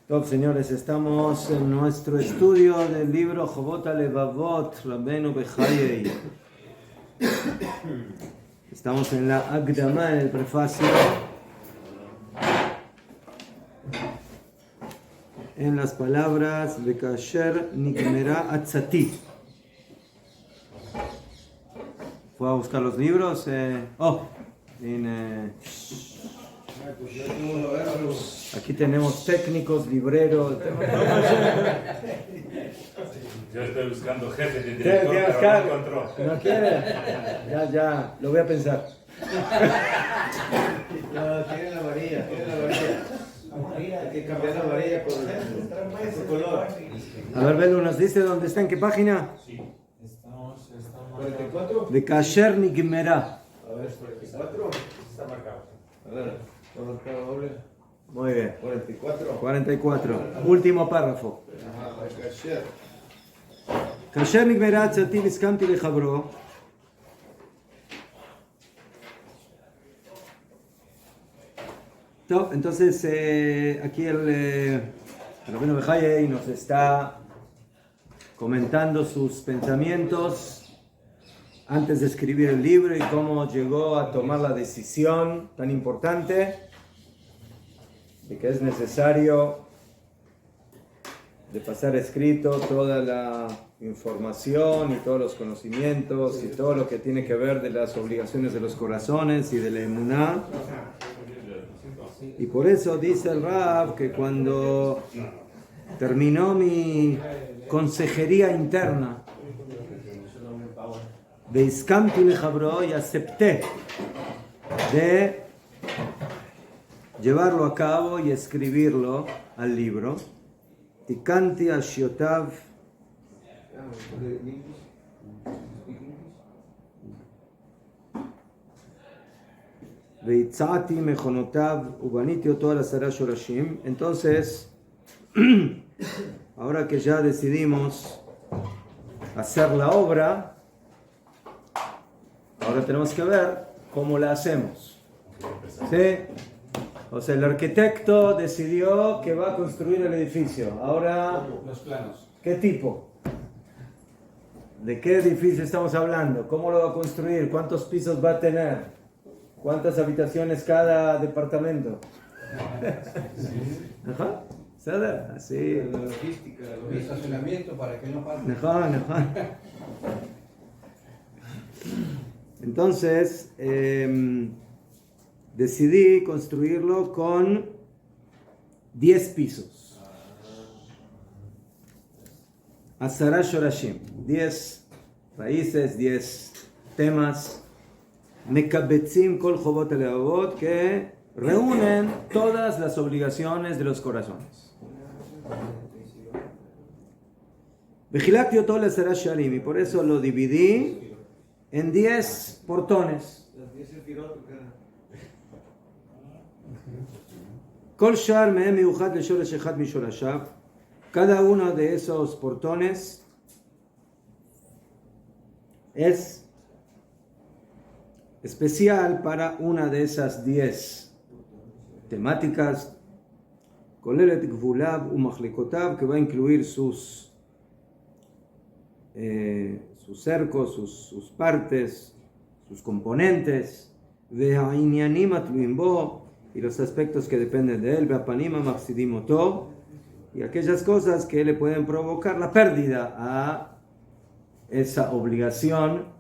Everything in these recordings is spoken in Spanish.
Top, señores, estamos en nuestro estudio del libro Jobot HaLevavot, Rabbeinu Bechayei. Estamos en la Akdama, en el prefacio, en las palabras de Kasher Nikmera Atzati. ¿Fue a buscar los libros? Aquí tenemos técnicos, libreros. Yo estoy buscando jefe de director, pero no encontró. ¿No quiere? Ya, lo voy a pensar. No, tiene la varilla. Hay que cambiar la varilla por su color. A ver, Belu, ¿nos dice dónde está? ¿En qué página? Sí. Estamos 44. De Kasher Nikmera. A ver, 44. Está marcado. A ver, está marcado doble. Muy bien. 44. 44. Último párrafo. Ajá, Kasher. Kasher Nikmera Atzati Viskamti Lechabro. Entonces, aquí el Rabbeinu Bechayei nos está comentando sus pensamientos antes de escribir el libro y cómo llegó a tomar la decisión tan importante de que es necesario de pasar escrito toda la información y todos los conocimientos y todo lo que tiene que ver de las obligaciones de los corazones y de la emuná. Y por eso dice el Rab que cuando terminó mi consejería interna de Iskamti Lechabro y acepté de llevarlo a cabo y escribirlo al libro, Tikanti Ashiotav Veitzati Mejonotav Ubaniti Oto al Asara Shorashim. Entonces, ahora que ya decidimos hacer la obra, ahora tenemos que ver cómo la hacemos. ¿Sí? O sea, el arquitecto decidió que va a construir el edificio. Ahora, Los planos. ¿qué tipo? ¿De qué edificio estamos hablando? ¿Cómo lo va a construir? ¿Cuántos pisos va a tener? ¿Cuántas habitaciones cada departamento? Ajá. Así. La logística, el estacionamiento para que no pase. Ajá. Entonces, decidí construirlo con 10 pisos. Asara Shorashim. 10 raíces, 10 temas. Mekabetzim kol Jobot HaLevavot, que reúnen todas las obligaciones de los corazones. Vejilakti oto l'asara shalim, y por eso lo dividí en 10 portones. Kol shar mehem miuchat leshoresh echad mishorashav. Cada uno de esos portones es especial para una de esas 10 temáticas, Kolelet Gvulav Umachlekotav, que va a incluir sus cercos, sus partes, sus componentes, Ve'inyanim atluim bo, y los aspectos que dependen de él, Ve'apanim mafsidim oto, y aquellas cosas que le pueden provocar la pérdida a esa obligación.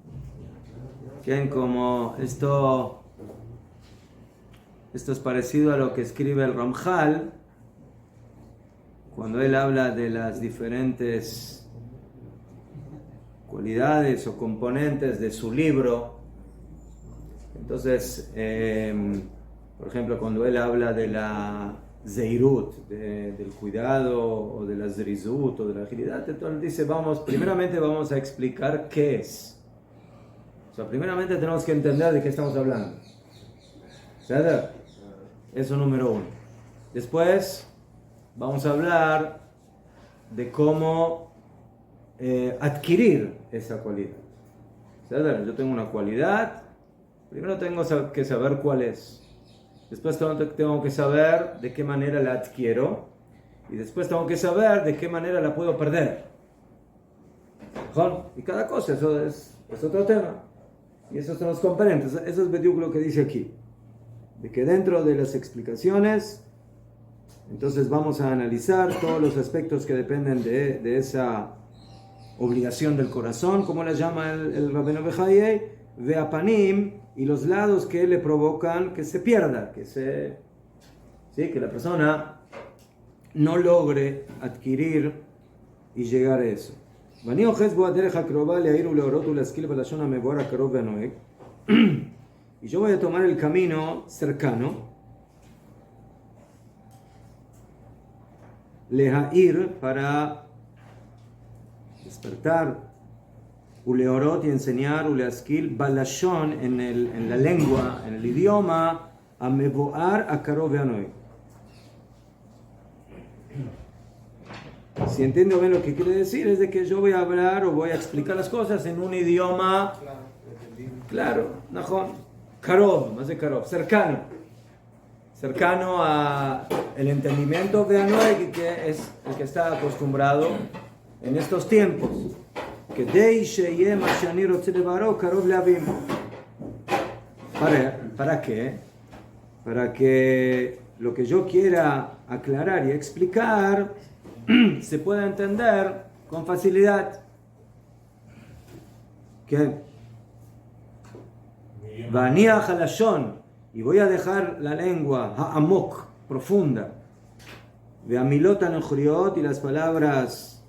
Como esto es parecido a lo que escribe el Ramjal cuando él habla de las diferentes cualidades o componentes de su libro. Entonces, por ejemplo, cuando él habla de la zeirut, del cuidado, o de la zrizut, o de la agilidad, entonces dice, primeramente vamos a explicar qué es. Primeramente tenemos que entender de qué estamos hablando. ¿Verdad? Eso número 1. Después vamos a hablar de cómo adquirir esa cualidad. ¿Verdad? Yo tengo una cualidad Primero tengo que saber cuál es. Después tengo que saber de qué manera la adquiero. Y después tengo que saber de qué manera la puedo perder. Y cada cosa, eso es otro tema. Y esos son los componentes. Eso es lo que dice aquí. De que dentro de las explicaciones, entonces vamos a analizar todos los aspectos que dependen de esa obligación del corazón, como la llama el Rabbeinu Bejaye, veapanim, y los lados que le provocan que se pierda, que la persona no logre adquirir y llegar a eso. Y yo voy a tomar el camino cercano, lehair, para despertar, uleorot, y enseñar, uleaskil, balashon, en la lengua, en el idioma, a mevoar a karov veanoy. Si entiendo bien lo que quiere decir, es de que yo voy a hablar o voy a explicar las cosas en un idioma claro, karov, más de karov, cercano a el entendimiento de Anoeg, que es el que está acostumbrado en estos tiempos. ¿Para qué? Para que lo que yo quiera aclarar y explicar se pueda entender con facilidad. ¿Qué? Vania halashon, y voy a dejar la lengua ha'amok, profunda, de amilot anojriot, y las palabras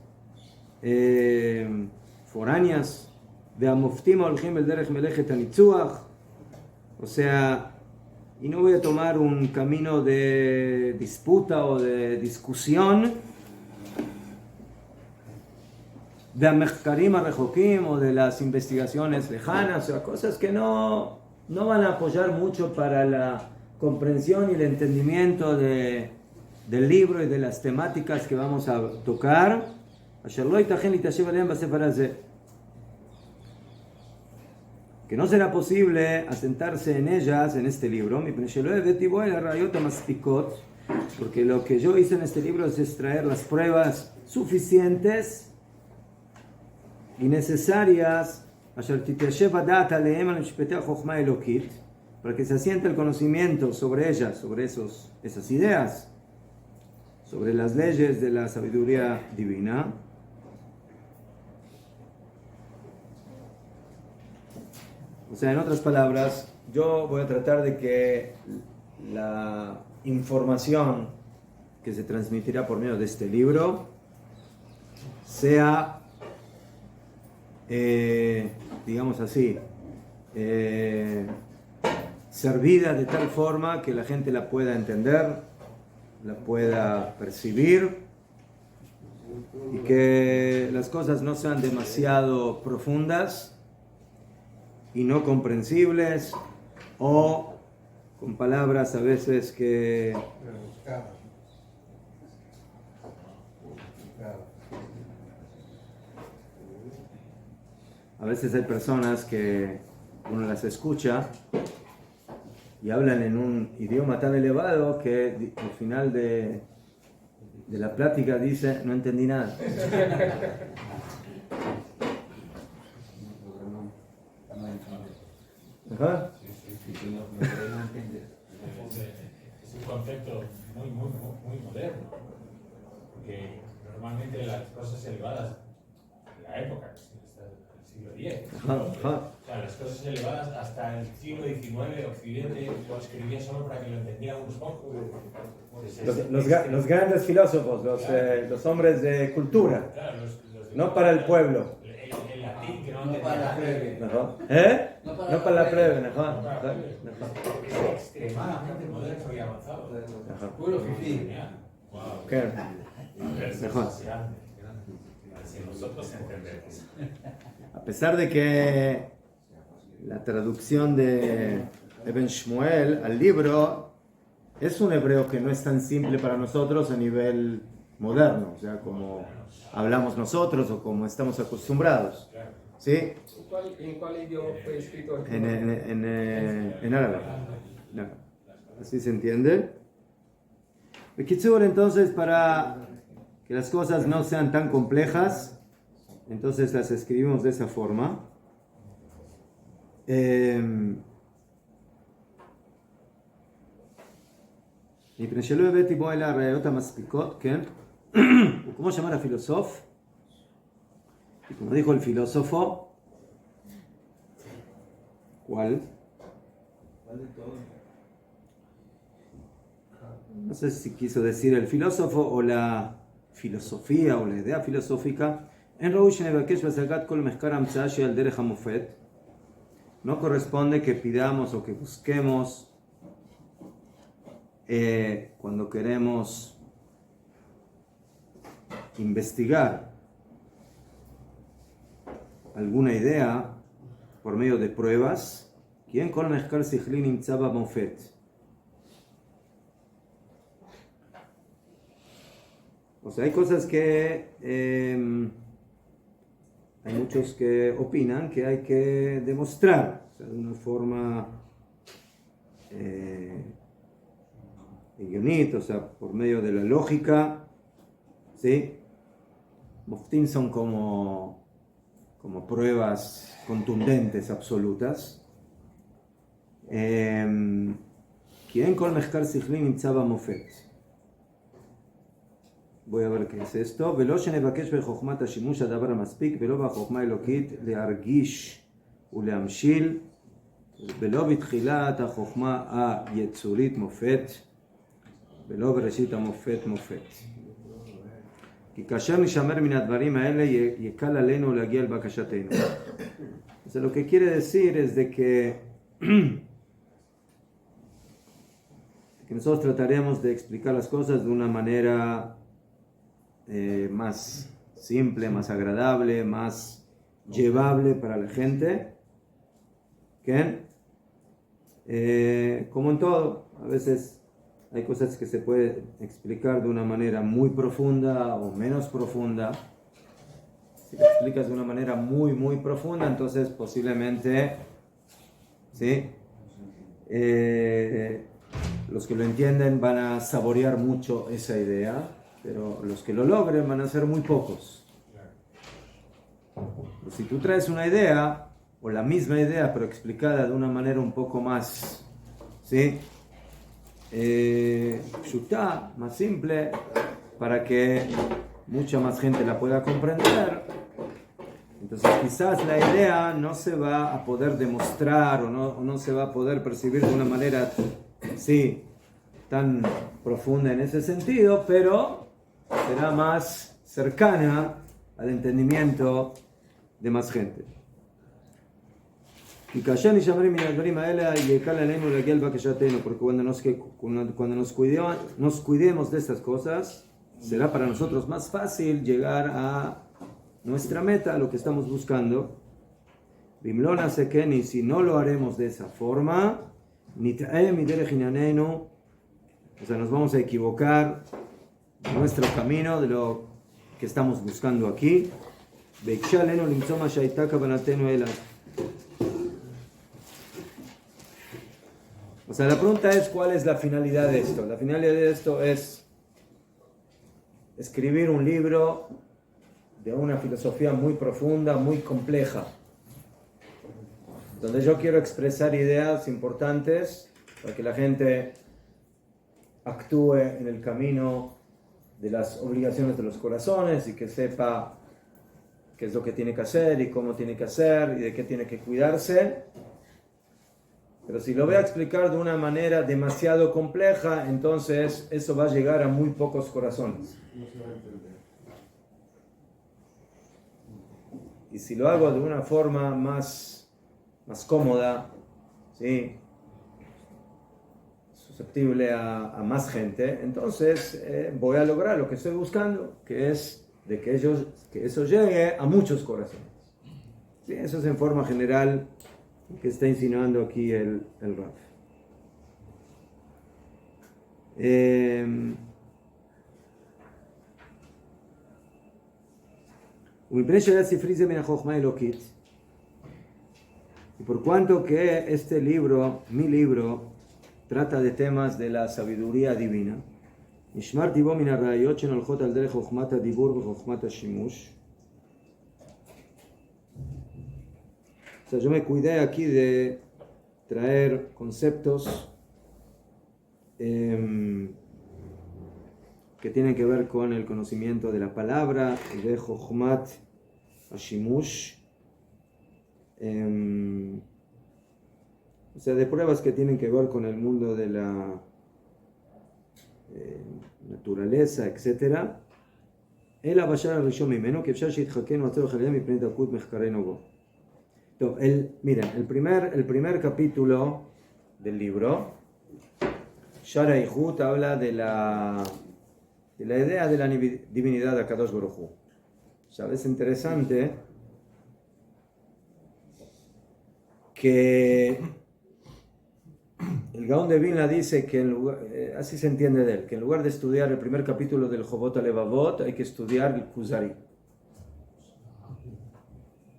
foráneas, de amoftim olchim el derech melechet anitzuach, o sea, y no voy a tomar un camino de disputa o de discusión, de amechkarim arrejokim, o de las investigaciones lejanas, o sea, cosas que no van a apoyar mucho para la comprensión y el entendimiento del libro y de las temáticas que vamos a tocar. Que no será posible asentarse en ellas, en este libro, porque lo que yo hice en este libro es extraer las pruebas suficientes y necesarias para que se asiente el conocimiento sobre ellas, sobre esas ideas, sobre las leyes de la sabiduría divina. O sea, en otras palabras, yo voy a tratar de que la información que se transmitirá por medio de este libro sea, digamos así, servida de tal forma que la gente la pueda entender, la pueda percibir, y que las cosas no sean demasiado profundas y no comprensibles, o con palabras a veces que a veces hay personas que uno las escucha y hablan en un idioma tan elevado que al final de la plática dice: no entendí nada. Ajá. Es un concepto muy moderno, porque normalmente las cosas elevadas en la época, el siglo X, o sea, las cosas elevadas hasta el siglo XIX, Occidente lo escribía solo para que lo entendieran unos pocos. Los grandes filósofos, los hombres de cultura, claro, no para el pueblo. El latín que no para la plebe. No para la plebe. Es extremadamente moderno y avanzado. Puro fifí. Si nosotros entendemos. A pesar de que la traducción de Eben Shmuel al libro es un hebreo que no es tan simple para nosotros a nivel moderno, o sea, como hablamos nosotros o como estamos acostumbrados. ¿Sí? ¿En cuál idioma fue escrito? En árabe. No. Así se entiende. Bekitsur, entonces, para que las cosas no sean tan complejas, entonces las escribimos de esa forma. ¿Cómo llamar a filósofo? Y como dijo el filósofo, ¿cuál? No sé si quiso decir el filósofo o la filosofía o la idea filosófica. En no corresponde que pidamos o que busquemos cuando queremos investigar alguna idea por medio de pruebas. ¿Quién con mezcal sichlin imtzaba mofet? O sea, hay cosas que hay muchos que opinan que hay que demostrar, o sea, de una forma guionita, o sea, por medio de la lógica, ¿sí? Moftim son como pruebas contundentes, absolutas. ¿Quién con mezcal sichlin imtzaba mofet? Voy a ver qué es esto. ולא שנבקש בחוכמת השימוש הדבר המספיק, ולא בחוכמה אלוקית להרגיש ולהמשיל, ולא בתחילת החוכמה היצורית מופת, ולא בראשית המופת מופת. כי כאשר נשמר מן הדברים האלה, יקל עלינו להגיע לבקשתנו. O sea, lo que quiere decir es de que nosotros trataremos de explicar las cosas de una manera más simple, más agradable, más llevable para la gente. ¿Qué? Como en todo, a veces hay cosas que se pueden explicar de una manera muy profunda o menos profunda. Si lo explicas de una manera muy, muy profunda, entonces posiblemente, ¿sí? Los que lo entienden van a saborear mucho esa idea, pero los que lo logren van a ser muy pocos. Pero si tú traes una idea, o la misma idea, pero explicada de una manera un poco más, ¿sí? Pshutá, más simple, para que mucha más gente la pueda comprender, entonces quizás la idea no se va a poder demostrar o no se va a poder percibir de una manera, sí, tan profunda en ese sentido, pero será más cercana al entendimiento de más gente. Porque cuando nos cuidemos de estas cosas, será para nosotros más fácil llegar a nuestra meta, a lo que estamos buscando. Y si no lo haremos de esa forma, o sea, nos vamos a equivocar de nuestro camino, de lo que estamos buscando aquí. O sea, la pregunta es, ¿cuál es la finalidad de esto? La finalidad de esto es escribir un libro de una filosofía muy profunda, muy compleja, donde yo quiero expresar ideas importantes para que la gente actúe en el camino de las obligaciones de los corazones y que sepa qué es lo que tiene que hacer y cómo tiene que hacer y de qué tiene que cuidarse. Pero si lo voy a explicar de una manera demasiado compleja, entonces eso va a llegar a muy pocos corazones. Y si lo hago de una forma más cómoda, ¿sí? Susceptible a más gente, entonces voy a lograr lo que estoy buscando, que es de que eso llegue a muchos corazones. ¿Sí? Eso es en forma general que está insinuando aquí el Raf. Y por cuanto que este libro, mi libro, trata de temas de la sabiduría divina, נשמרתי בו מן הראיות שנולכות על דרך חוכמת הדיבור וחוכמת השימוש. O sea, yo me cuidé aquí de traer conceptos que tienen que ver con el conocimiento de la palabra, de Jochmat Hashimush, o sea, de pruebas que tienen que ver con el mundo de la naturaleza, etc. El Abashar al-Rishon Mimeno, que אפשר שיתחכנו הצורך עליהם מפני דקות מחקרנו בו. Miren, el primer capítulo del libro, Shara y Hut, habla de la idea de la divinidad de Akadosh Baruj Hu. ¿Sabes? Es interesante que el Gaón de Vilna dice que, así se entiende de él, que en lugar de estudiar el primer capítulo del Jobot Alevavot, hay que estudiar el Kuzari.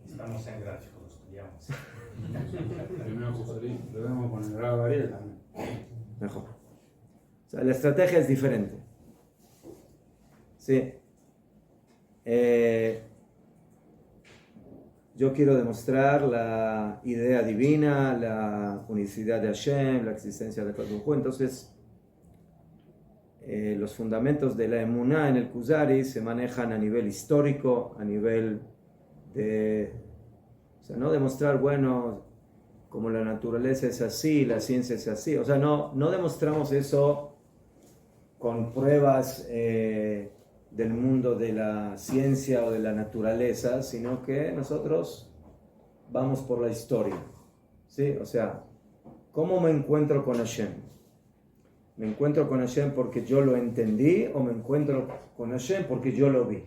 Estamos en gráfico, lo estudiamos. Primero Kuzari, debemos poner a Gabriel también. Mejor. O sea, la estrategia es diferente. Sí. Yo quiero demostrar la idea divina, la unicidad de Hashem, la existencia de Kadosh Baruj Hu. Entonces, los fundamentos de la emuná en el Kuzari se manejan a nivel histórico, a nivel de... O sea, no demostrar, bueno, como la naturaleza es así, la ciencia es así. O sea, no demostramos eso con pruebas del mundo de la ciencia o de la naturaleza, sino que nosotros vamos por la historia, ¿sí? O sea, ¿cómo me encuentro con Hashem? ¿Me encuentro con Hashem porque yo lo entendí o me encuentro con Hashem porque yo lo vi?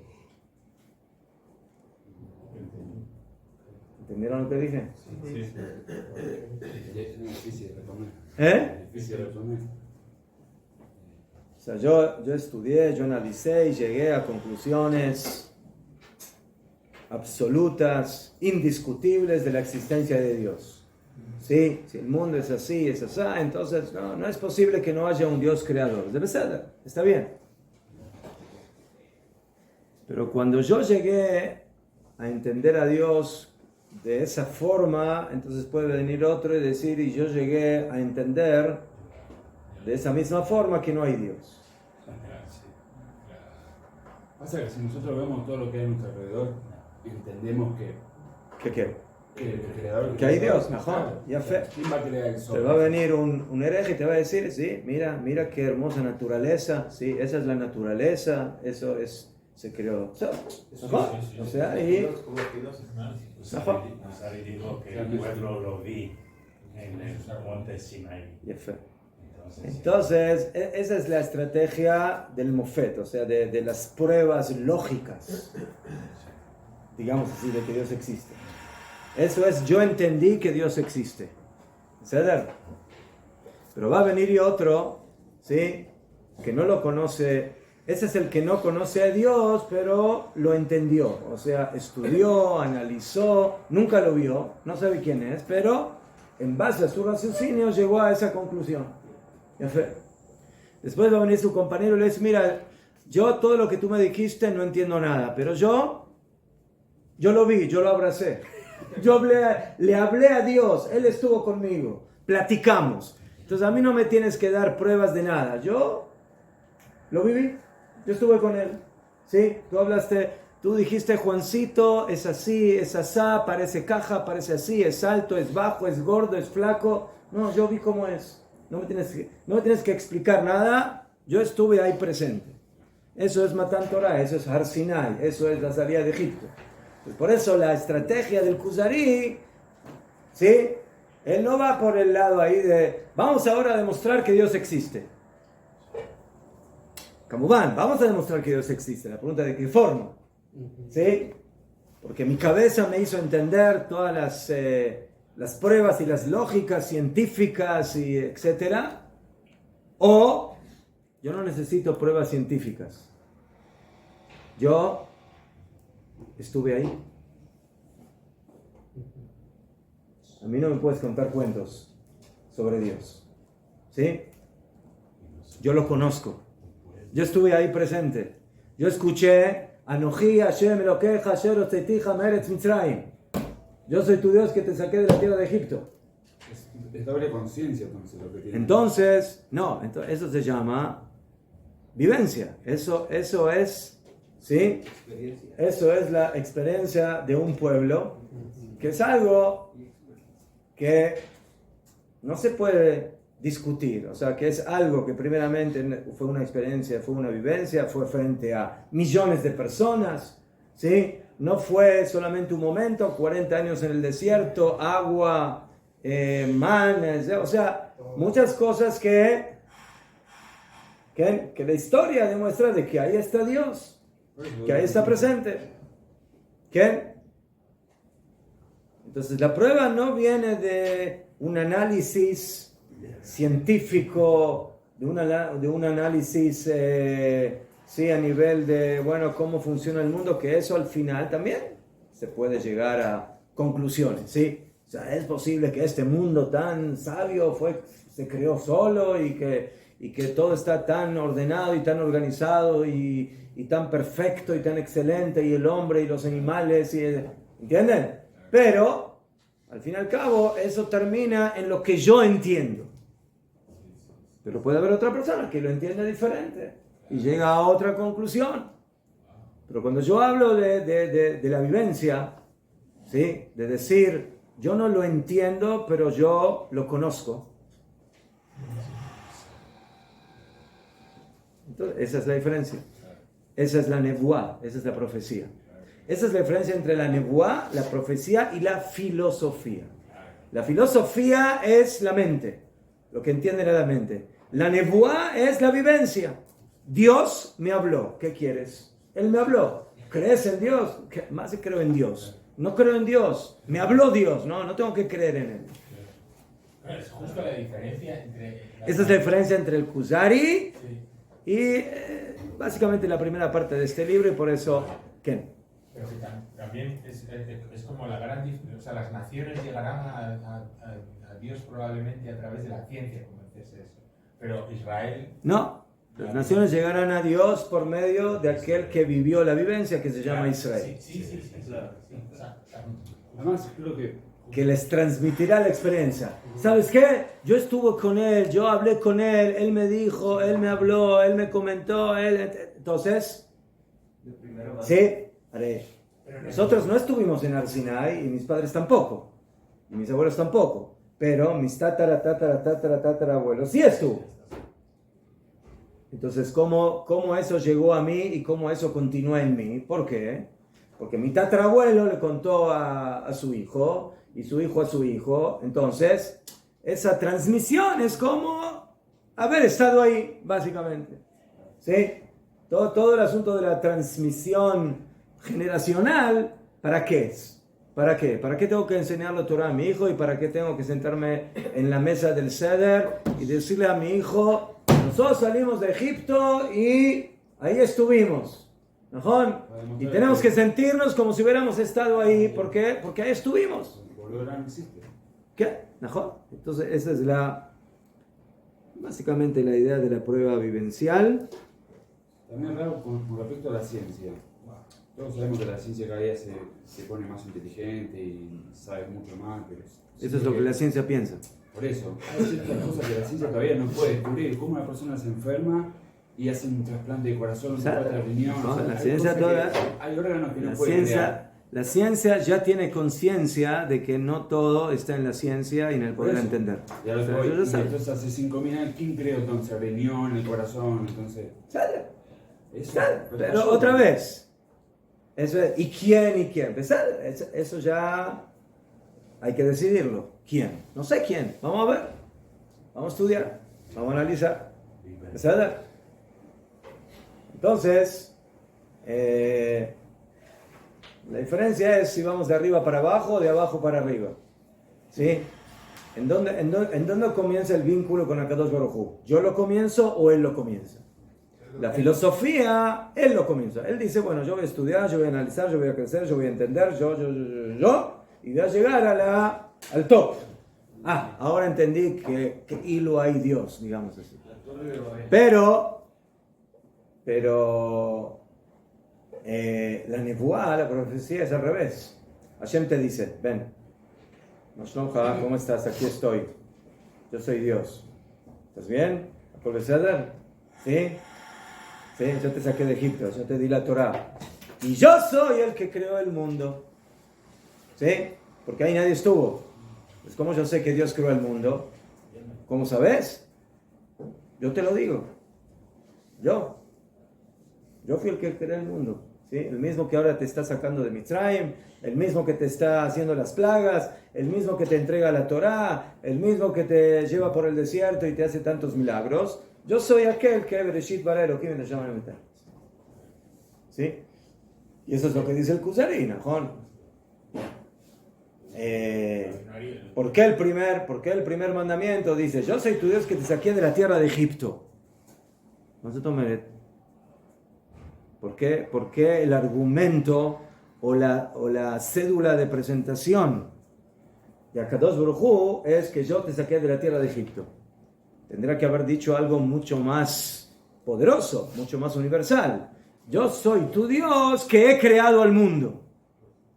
¿Entendieron lo que dije? Sí. Es difícil de responder. ¿Eh? Difícil de responder. O sea, yo estudié, yo analicé y llegué a conclusiones absolutas, indiscutibles de la existencia de Dios. ¿Sí? Si el mundo es así, entonces no es posible que no haya un Dios creador. Debe ser, está bien. Pero cuando yo llegué a entender a Dios de esa forma, entonces puede venir otro y decir, y yo llegué a entender de esa misma forma que no hay Dios. Pasa que si nosotros vemos todo lo que hay a nuestro alrededor, entendemos ¿Qué quiero? que el creador... Que hay Dios, mejor, ya fe. ¿Quién va a crear el sol? Te va a venir un hereje y te va a decir, sí, mira qué hermosa naturaleza, sí, esa es la naturaleza, eso es, se creó. O sea, y... Kuzari dijo que el pueblo lo vi en el monte Sinai. Ya fe. Entonces, esa es la estrategia del Mofet, o sea, de las pruebas lógicas, digamos así, de que Dios existe. Eso es, yo entendí que Dios existe. ¿Ceder? Pero va a venir otro, ¿sí? Que no lo conoce. Ese es el que no conoce a Dios, pero lo entendió. O sea, estudió, analizó, nunca lo vio, no sabe quién es, pero en base a su raciocinio llegó a esa conclusión. Después va a venir su compañero y le dice, mira, yo todo lo que tú me dijiste no entiendo nada, pero yo lo vi, yo lo abracé. Le hablé a Dios, Él estuvo conmigo, platicamos. Entonces a mí no me tienes que dar pruebas de nada. Yo lo viví, yo estuve con Él. ¿Sí? Tú dijiste, Juancito, es así, es asá, parece caja, parece así, es alto, es bajo, es gordo, es flaco. No, yo vi cómo es. No me tienes que explicar nada, yo estuve ahí presente. Eso es Matan Torah, eso es Har Sinai, eso es la salida de Egipto. Pues por eso la estrategia del Kuzari, ¿sí? Él no va por el lado ahí de, vamos ahora a demostrar que Dios existe. ¿Cómo van? Vamos a demostrar que Dios existe. La pregunta de qué forma, ¿sí? Porque mi cabeza me hizo entender todas las pruebas y las lógicas científicas y etcétera, o yo no necesito pruebas científicas, yo estuve ahí. A mí no me puedes contar cuentos sobre Dios. ¿Sí? Yo lo conozco. Yo estuve ahí presente. Yo escuché Anoji Hashem Elokeja Asher Hotzeitija Meretz Mitzrayim. Yo soy tu Dios que te saqué de la tierra de Egipto. Es doble conciencia entonces lo que tiene. Entonces, eso se llama vivencia. Eso es, ¿sí? Eso es la experiencia de un pueblo, que es algo que no se puede discutir. O sea, que es algo que primeramente fue una experiencia, fue una vivencia, fue frente a millones de personas, ¿sí? No fue solamente un momento, 40 años en el desierto, agua, manes, o sea, muchas cosas que la historia demuestra de que ahí está Dios, que ahí está presente. ¿Qué? Entonces la prueba no viene de un análisis científico, de un análisis sí, a nivel de, bueno, cómo funciona el mundo, que eso al final también se puede llegar a conclusiones, ¿sí? O sea, es posible que este mundo tan sabio se creó solo y que todo está tan ordenado y tan organizado y tan perfecto y tan excelente, y el hombre y los animales, ¿entienden? Pero, al fin y al cabo, eso termina en lo que yo entiendo. Pero puede haber otra persona que lo entienda diferente y llega a otra conclusión. Pero cuando yo hablo de la vivencia, ¿sí? De decir, yo no lo entiendo, pero yo lo conozco. Entonces, esa es la diferencia. Esa es la nebuá, esa es la profecía. Esa es la diferencia entre la nebuá, la profecía y la filosofía. La filosofía es la mente, lo que entiende la mente. La nebuá es la vivencia. Dios me habló. ¿Qué quieres? Él me habló. ¿Crees en Dios? Más que creo en Dios. No creo en Dios. Me habló Dios. No tengo que creer en Él. Es justo la diferencia entre... Esa es la diferencia entre el Kuzari y básicamente la primera parte de este libro, y por eso, ¿qué? Pero que también es como la gran diferencia. O sea, las naciones llegarán a Dios probablemente a través de la ciencia, como dices eso. Pero Israel... No. Las naciones llegarán a Dios por medio de aquel que vivió la vivencia, que se llama Israel. Sí, claro. Además, creo que les transmitirá la experiencia. ¿Sabes qué? Yo estuve con él, yo hablé con él, él me dijo, él me habló, él me comentó, entonces, sí, nosotros no estuvimos en Arsinai, y mis padres tampoco, y mis abuelos tampoco, pero mis tatarabuelos sí estuvo. Entonces, ¿cómo eso llegó a mí y cómo eso continúa en mí? ¿Por qué? Porque mi tatarabuelo le contó a su hijo, y su hijo a su hijo. Entonces, esa transmisión es como haber estado ahí, básicamente. ¿Sí? Todo el asunto de la transmisión generacional, ¿para qué es? ¿Para qué? ¿Para qué tengo que enseñarle a Torah a mi hijo? ¿Y para qué tengo que sentarme en la mesa del Seder y decirle a mi hijo, nosotros salimos de Egipto y ahí estuvimos? ¿No? Y tenemos que sentirnos como si hubiéramos estado ahí. ¿Por qué? Porque ahí estuvimos. ¿Qué? ¿No? Entonces esa es básicamente la idea de la prueba vivencial. También raro con respecto a la ciencia. Todos sabemos que la ciencia cada día se pone más inteligente y sabe mucho más. Pero eso es lo que la ciencia piensa. Por eso, hay ciertas cosas que la ciencia todavía no puede descubrir. Cómo una persona se enferma y hace un trasplante de corazón, un trasplante de riñón. No, la ciencia toda, hay órganos que no pueden crear. La ciencia ya tiene conciencia de que no todo está en la ciencia y en el poder entender. Ya lo voy. Entonces hace 5.000 años, ¿quién creó entonces el riñón, el corazón? Entonces, pero otra vez, eso es, ¿y quién? Eso ya hay que decidirlo. ¿Quién? No sé quién. Vamos a ver. Vamos a estudiar. Vamos a analizar. Entonces, la diferencia es si vamos de arriba para abajo o de abajo para arriba. ¿Sí? ¿En dónde comienza el vínculo con Akadosh Baruj Hu? ¿Yo lo comienzo o él lo comienza? La filosofía, él lo comienza. Él dice, bueno, yo voy a estudiar, yo voy a analizar, yo voy a crecer, yo voy a entender, yo. y voy a llegar al top. Ahora entendí que hilo hay Dios, digamos así. Pero la nebuá, la profecía es al revés. Hashem te dice, ven, Moshlomja, ¿cómo estás? Aquí estoy. Yo soy Dios. ¿Estás bien? ¿Por ceder? ¿Sí? Sí, yo te saqué de Egipto, yo te di la Torá. Y yo soy el que creó el mundo. ¿Sí? Porque ahí nadie estuvo. Pues ¿cómo yo sé que Dios creó el mundo? ¿Cómo sabes? Yo te lo digo. Yo fui el que creó el mundo. ¿Sí? El mismo que ahora te está sacando de Mitzrayim, el mismo que te está haciendo las plagas, el mismo que te entrega la Torá, el mismo que te lleva por el desierto y te hace tantos milagros. Yo soy aquel que Bereshit bara Elohim me llama a. ¿Sí? Y eso es lo que dice el Kuzari, ¿no? ¿Por qué el primer mandamiento dice, yo soy tu Dios que te saqué de la tierra de Egipto? No se tome. ¿Por qué el argumento o la cédula de presentación de Akadosh Baruj Hu es que yo te saqué de la tierra de Egipto? Tendrá que haber dicho algo mucho más poderoso, mucho más universal. Yo soy tu Dios que he creado al mundo.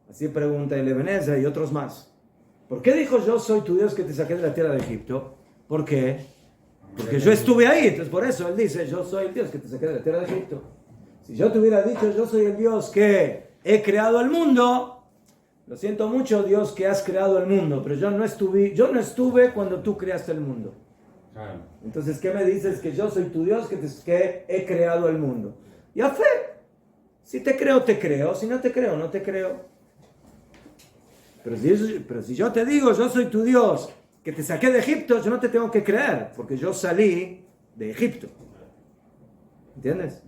Así pregunta el Ebenezer y otros más. ¿Por qué dijo yo soy tu Dios que te saqué de la tierra de Egipto? ¿Por qué? Porque yo estuve ahí, entonces por eso él dice yo soy el Dios que te saqué de la tierra de Egipto. Si yo te hubiera dicho yo soy el Dios que he creado el mundo, lo siento mucho Dios que has creado el mundo, pero yo no estuve cuando tú creaste el mundo. Entonces, ¿qué me dices? Que yo soy tu Dios que he creado el mundo. Y a fe, si te creo, te creo, si no te creo, no te creo. Pero si yo te digo, yo soy tu Dios que te saqué de Egipto, yo no te tengo que creer, porque yo salí de Egipto. ¿Entiendes?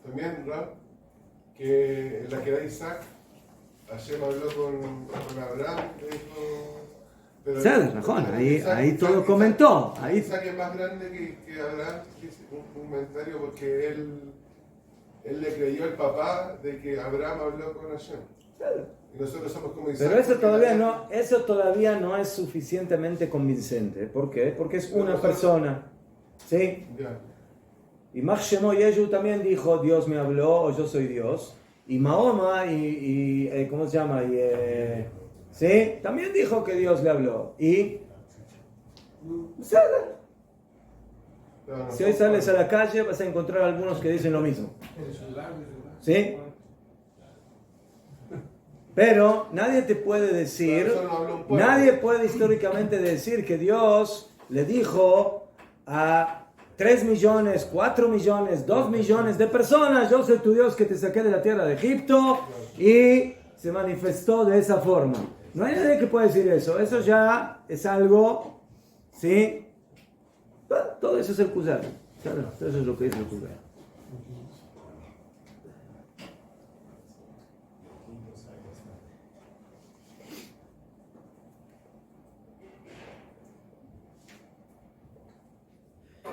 También, Rab, que en la que da Isaac, Hashem habló con Abraham, le dijo... Ahí todo comentó. Ahí... Isaac es más grande que Abraham, dice un comentario, porque él le creyó al papá de que Abraham habló con Hashem. Y nosotros somos como Isaac. Pero eso todavía no es suficientemente convincente. ¿Por qué? Porque es una persona. ¿Sí? Ya. Y Machshemo Yeshu también dijo, Dios me habló, o yo soy Dios. Y Mahoma, ¿cómo se llama? ¿Sí? También dijo que Dios le habló. Y... si hoy sales a la calle, vas a encontrar algunos que dicen lo mismo. ¿Sí? Pero nadie te puede decir, nadie puede históricamente decir que Dios le dijo a 3 millones, 4 millones, 2 millones de personas, yo soy tu Dios que te saqué de la tierra de Egipto, y se manifestó de esa forma. No hay nadie que pueda decir eso. Eso ya es algo, ¿sí? Todo eso es el Kuzar. Eso es lo que dice el Kuzar.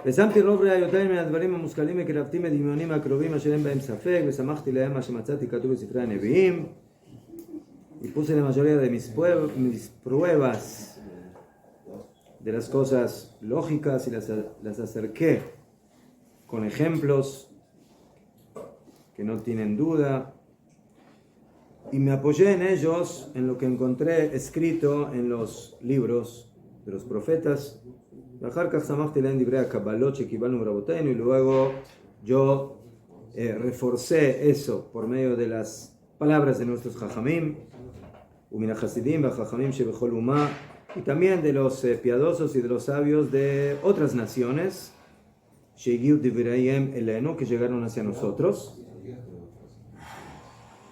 ושמתי רוב ראיותיי מן הדברים המושכלים וקרבתי מדמיונים הקרובים אשר אין בהם ספק ושמחתי להם מה שמצאתי כתוב בספרי הנביאים y puse la mayoría de mis pruebas de las cosas lógicas y las acerqué con ejemplos que no tienen duda y me apoyé en ellos, en lo que encontré escrito en los libros de los profetas. Y luego yo reforcé eso por medio de las palabras de nuestros Jajamim, y también de los piadosos y de los sabios de otras naciones que llegaron hacia nosotros.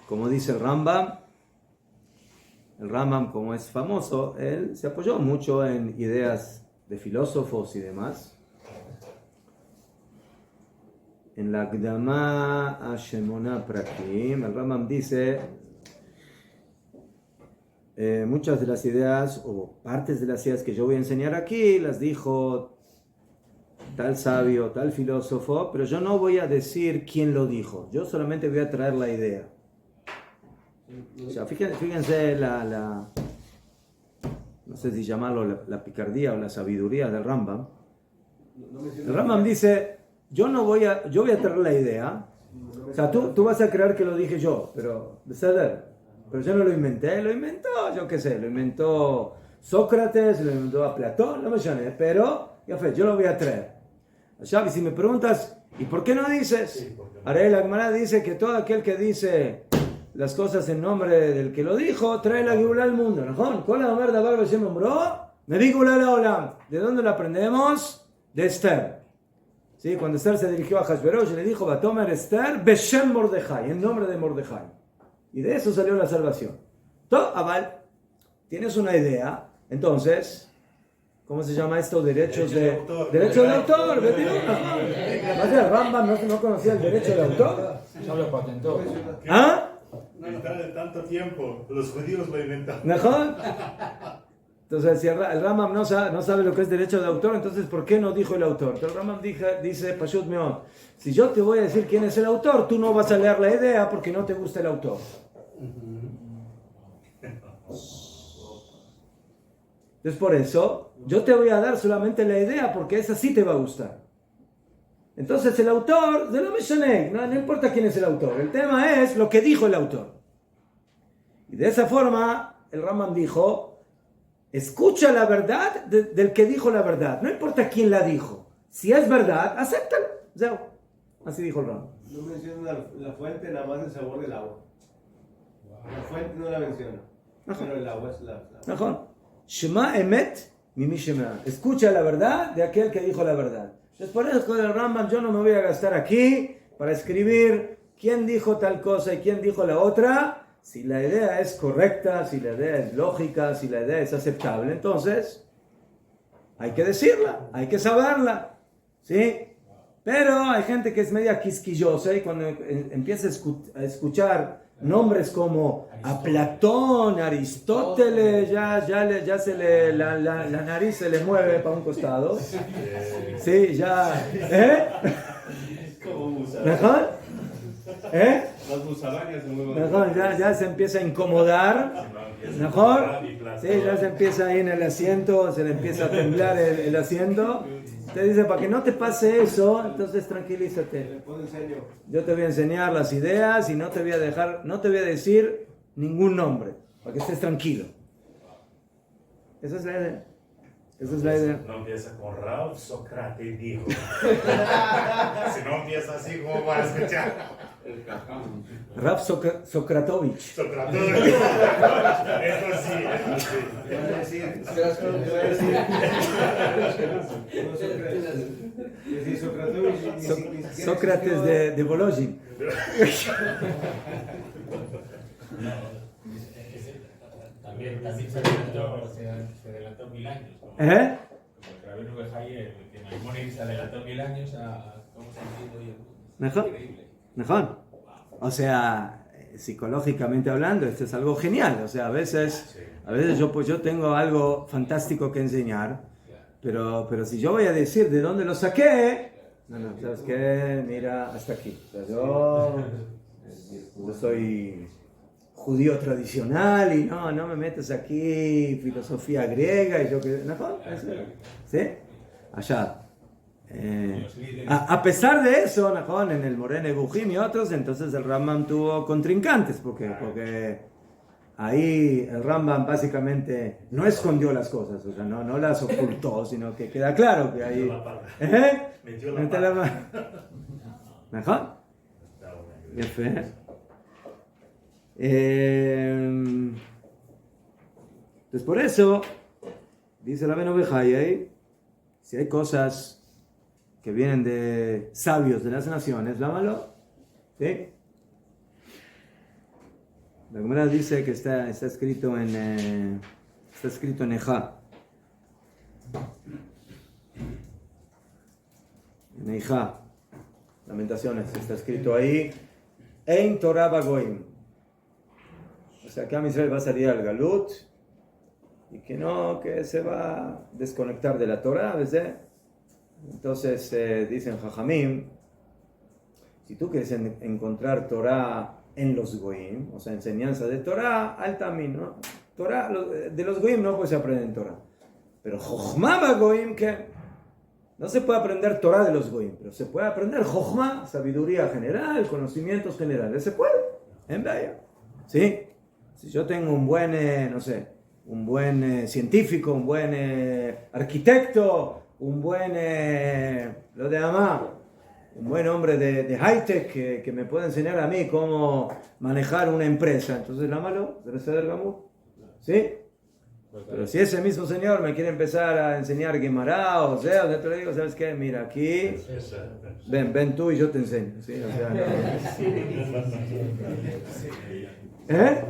Como dice el Rambam, como es famoso, él se apoyó mucho en ideas de filósofos y demás. En la Gdama a Shemona Prakim, el Rambam dice muchas de las ideas o partes de las ideas que yo voy a enseñar aquí las dijo tal sabio, tal filósofo, pero yo no voy a decir quién lo dijo, yo solamente voy a traer la idea. O sea, fíjense no sé si llamarlo la picardía o la sabiduría del Rambam. El Rambam dice, yo voy a traer la idea. O sea, tú vas a creer que lo dije yo, pero yo no lo inventé, lo inventó, yo qué sé, lo inventó Sócrates, lo inventó a Platón, no me llame, pero yo lo voy a traer. Allá, si me preguntas, ¿y por qué no dices? Ahora la Gemara dice que todo aquel que dice las cosas en nombre del que lo dijo, trae la Geulá al mundo. ¿No? Con la verdad, Barba se nombró, me di Geulá la Olam. ¿De dónde lo aprendemos? De Esther. ¿Sí? Cuando Esther se dirigió a Hashverosh, le dijo, Batomer Esther, Beshem Mordejai, en nombre de Mordejai. Y de eso salió la salvación. Todo, Aval, tienes una idea, entonces, ¿cómo se llama esto? Derecho de autor. ¿El Rambam no conocía el derecho de autor? Ya lo patentó. ¿Ah? De tanto tiempo, los judíos lo inventaron. ¿Mejor? Entonces, si el Rambam no sabe lo que es derecho de autor, entonces, ¿por qué no dijo el autor? Entonces, el Rambam dice, Pashut Meod, si yo te voy a decir quién es el autor, tú no vas a leer la idea porque no te gusta el autor. Entonces, por eso, yo te voy a dar solamente la idea porque esa sí te va a gustar. Entonces, el autor, de lo mencioné, no importa quién es el autor, el tema es lo que dijo el autor. Y de esa forma, el Rambam dijo, escucha la verdad del que dijo la verdad, no importa quién la dijo. Si es verdad, acéptala. Así dijo el Rambam. No menciona la fuente, nada más el sabor del agua. La fuente no la menciona. Pero el agua es la... Mejor. Shema emet mimi shema. Escucha la verdad de aquel que dijo la verdad. Entonces, por eso con el Rambam yo no me voy a gastar aquí para escribir quién dijo tal cosa y quién dijo la otra. Si la idea es correcta, si la idea es lógica, si la idea es aceptable, entonces hay que decirla, hay que saberla. ¿Sí? Pero hay gente que es media quisquillosa y cuando empieza a escuchar nombres como a Platón, Aristóteles, ya se le, la nariz se le mueve para un costado. Sí, ya. ¿Mejor? Las musarañas se mueven. Mejor, ya se empieza a incomodar. ¿Mejor? Sí, ya se empieza ahí en el asiento, se le empieza a temblar el asiento. Te dice, para que no te pase eso, entonces tranquilízate. Yo te voy a enseñar las ideas y no te voy a decir ningún nombre, para que estés tranquilo. Esa es la idea. No empieza con Rav Sócrates dijo. Si no empieza así, ¿cómo va a escuchar? El cajón. Rav Sokratovich. Sócrates. Eso sí. Sócrates de Volozhin. También se adelantó 1000 años. Como ¿Eh? el Rabino Bejaye, que Maimónides se adelantó 1000 años a cómo se entiende hoy el mundo. Mejor. Increíble. Mejor. O sea, psicológicamente hablando, esto es algo genial. O sea, a veces yo tengo algo fantástico que enseñar, pero si yo voy a decir de dónde lo saqué, no, ¿sabes qué? Mira, hasta aquí. O sea, yo soy judío tradicional y no me metes aquí filosofía griega y yo que... ¿No? ¿Sí? Allá. A pesar de eso, en el Moreh Nebuchim y otros, entonces el Rambam tuvo contrincantes, porque ahí el Rambam básicamente no escondió las cosas, o sea, no las ocultó, sino que queda claro que ahí... Metió la mano. ¿Mejor? Qué fe. Entonces por eso, dice Rabbeinu Bejaye, si hay cosas que vienen de sabios de las naciones, lámalo. ¿Sí? La Gemara dice que está escrito en Ejá. En Ejá. Lamentaciones, está escrito ahí. Ein Torah Bagoim. O sea, que Am Israel va a salir al Galut y que se va a desconectar de la Torah, ¿ves? Entonces dicen Jajamim, si tú quieres encontrar Torah en los goyim, o sea, enseñanza de Torah al tamim, ¿no? Torah, de los goyim no se aprende en Torah. Pero Jochma ba goyim, que no se puede aprender Torah de los goyim, pero se puede aprender Jochma, sabiduría general, conocimientos generales. Se puede, en Baya. ¿Sí? Si yo tengo un buen, no sé, un buen científico, un buen arquitecto, un buen, lo de Amá, un buen hombre de high-tech que me puede enseñar a mí cómo manejar una empresa, entonces lámalo, ¿sí? Pero si ese mismo señor me quiere empezar a enseñar Gemara, o sea, yo te lo digo, ¿sabes qué? Mira, aquí, ven tú y yo te enseño, ¿sí? O sea, ¿eh?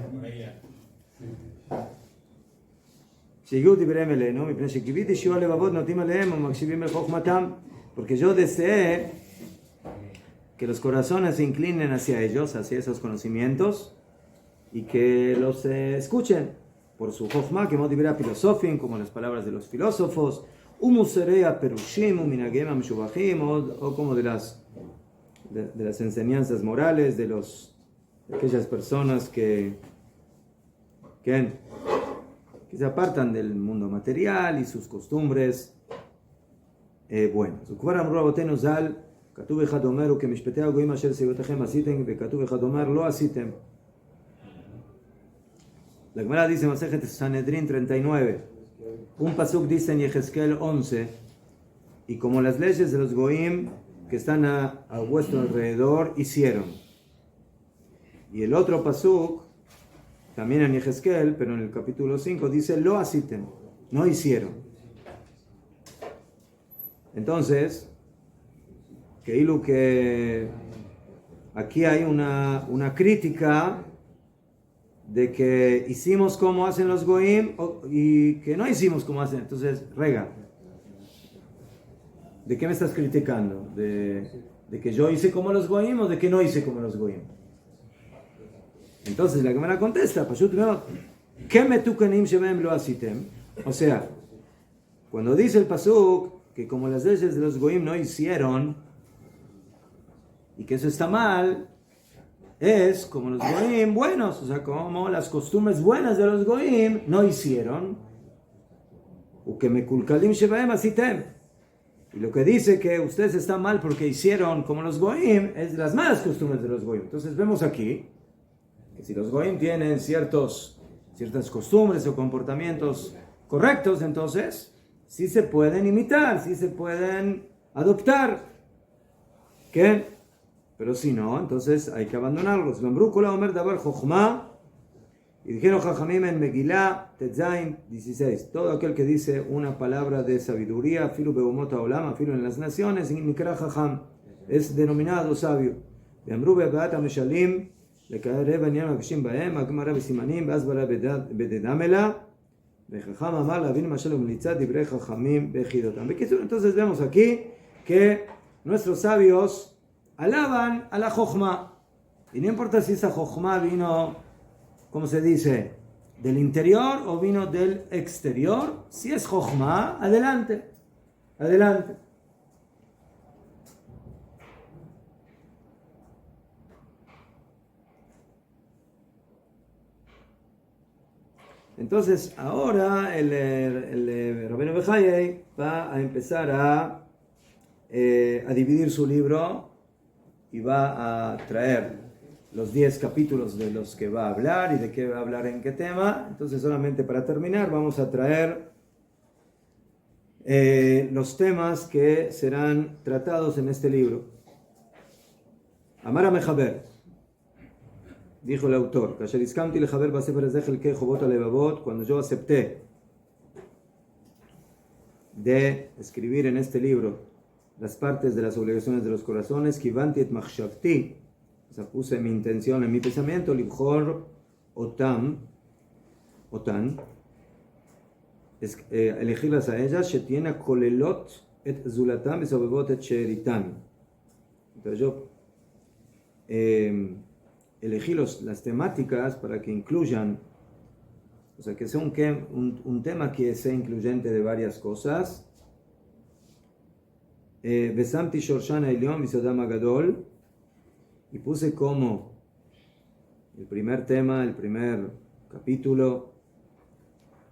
Porque yo deseé que los corazones se inclinen hacia ellos, hacia esos conocimientos, y que los escuchen por su Jochma, que motivará filosofim, como las palabras de los filósofos, umuserea perushim, uminagem amshubachim, o como de las enseñanzas morales de aquellas personas que se apartan del mundo material y sus costumbres buenas. וכבר אמרו רבותינו ז"ל, כתוב אחד אומר, וכמשפטי הגויים אשר סביבותיכם עשיתם, וכתוב אחד אומר, לא עשיתם. La Gemara dice en Masejet Sanedrín 39, un pasuk dice en Yehezkel 11, y como las leyes de los goim que están a vuestro alrededor hicieron. Y el otro pasuk, también en Yehezkel, pero en el capítulo 5, dice, lo asitem, no hicieron. Entonces, que aquí hay una crítica de que hicimos como hacen los goim y que no hicimos como hacen. Entonces, rega, ¿de qué me estás criticando? ¿De que yo hice como los goim o de que no hice como los goim? Entonces la Gemara contesta, ¿qué me tukanim shebem lo asitem? O sea, cuando dice el pasuk que como las leyes de los goim no hicieron y que eso está mal, es como los goim buenos, o sea, como las costumbres buenas de los goim no hicieron. Y lo que dice que ustedes están mal porque hicieron como los goim es las malas costumbres de los goim. Entonces vemos aquí que si los goim tienen ciertas costumbres o comportamientos correctos, entonces sí se pueden imitar, sí se pueden adoptar. ¿Qué? Pero si no, entonces hay que abandonarlos. Y dijeron Jajamim en Megilá, Tetzain 16. Todo aquel que dice una palabra de sabiduría, filu beumot haolam, filu en las naciones, nikra Jajam, es denominado sabio. Ve'amru be'abat ha'meshalim, le'karev ha'nyan ha'kashim ba'em, ha'gemara b'simanim, v'azbara b'dedamela, ve'chacham amar la'avin mashal u'mlitzat divrei Jajamim be'chidotam. Entonces vemos aquí que nuestros sabios alaban a la Jochma. Y no importa si esa Jochma vino, ¿cómo se dice?, del interior o vino del exterior. Si es Jochma, adelante. Adelante. Entonces, ahora el Rabbeinu Bechayei va a empezar a dividir su libro y va a traer los 10 capítulos de los que va a hablar y de qué va a hablar en qué tema. Entonces, solamente para terminar, vamos a traer los temas que serán tratados en este libro. Amar Mechaber, dijo el autor, cuando yo acepté de escribir en este libro las partes de las obligaciones de los corazones, kivanti et machshavti, o sea, puse mi intención en mi pensamiento, libjor otan, elegirlas a ellas, shetiena kolelot et zulatam besobebot et sheeritan. Entonces yo elegí las temáticas para que incluyan, o sea, que sea un tema que sea incluyente de varias cosas. Besamti Shorshan Elyon Bisodam Agadol, y puse como El primer tema, el primer capítulo,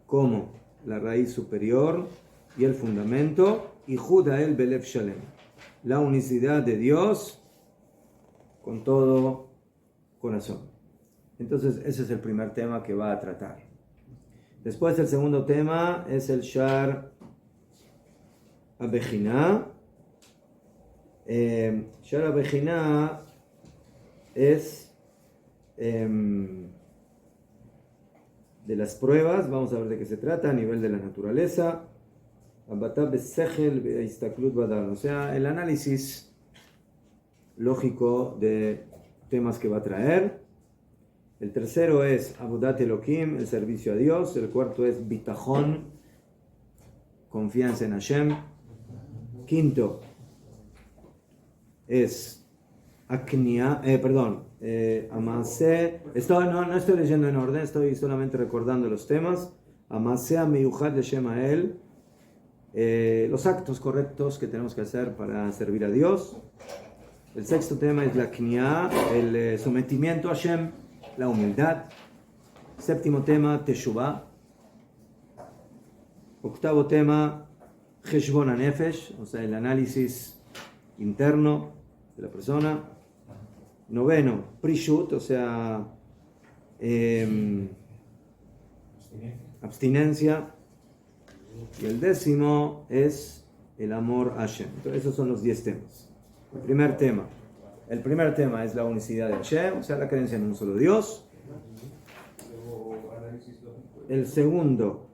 como la raíz superior y el fundamento, y Judael Belev Shalem, la unicidad de Dios con todo corazón. Entonces ese es el primer tema que va a tratar. Después el segundo tema es el Shar Abejina. Shar Abejina es de las pruebas, vamos a ver de qué se trata a nivel de la naturaleza. O sea, el análisis lógico de temas que va a traer. El tercero es Avodat Elohim, el servicio a Dios. El cuarto es Bitachon, confianza en Hashem. Quinto es Amasé. No estoy leyendo en orden, estoy solamente recordando los temas. Amasé Meyuchad de Shemael, los actos correctos que tenemos que hacer para servir a Dios. El sexto tema es la Kniá, el sometimiento a Hashem, la humildad. Séptimo tema, Teshuvah. Octavo tema, Cheshbon HaNefesh, o sea, el análisis interno de la persona. Noveno, Prishut, o sea, abstinencia. Y el décimo es el amor a Hashem. Entonces, esos son los 10 temas. El primer tema es la unicidad de Hashem, o sea, la creencia en un solo Dios. El segundo,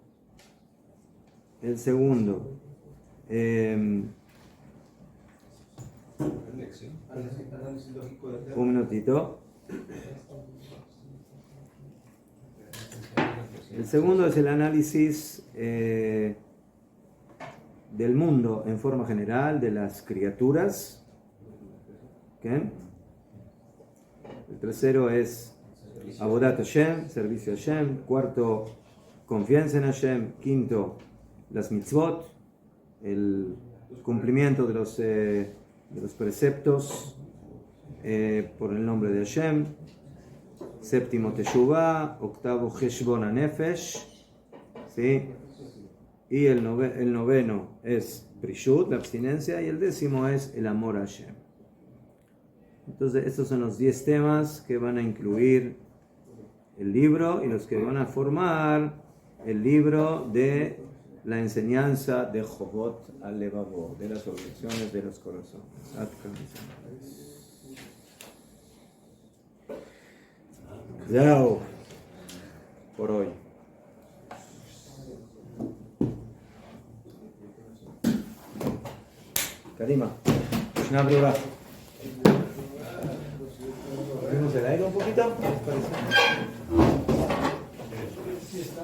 un minutito. El segundo es el análisis del mundo en forma general, de las criaturas. ¿Okay? El tercero es Avodat Hashem, servicio a Hashem. Cuarto, confianza en Hashem. Quinto, las mitzvot, el cumplimiento de los preceptos por el nombre de Hashem. Séptimo, Teshuvah. Octavo, Cheshbon HaNefesh, ¿sí? Y el noveno es Prishut, la abstinencia. Y el décimo es el amor a Hashem. Entonces, estos son los 10 temas que van a incluir el libro y los que van a formar el libro de la enseñanza de Jobot al Levavot, de las objeciones de los corazones. Zao por hoy. Karima, una breva. ¿Abrimos el aire un poquito? ¿Qué les parece? Sí está.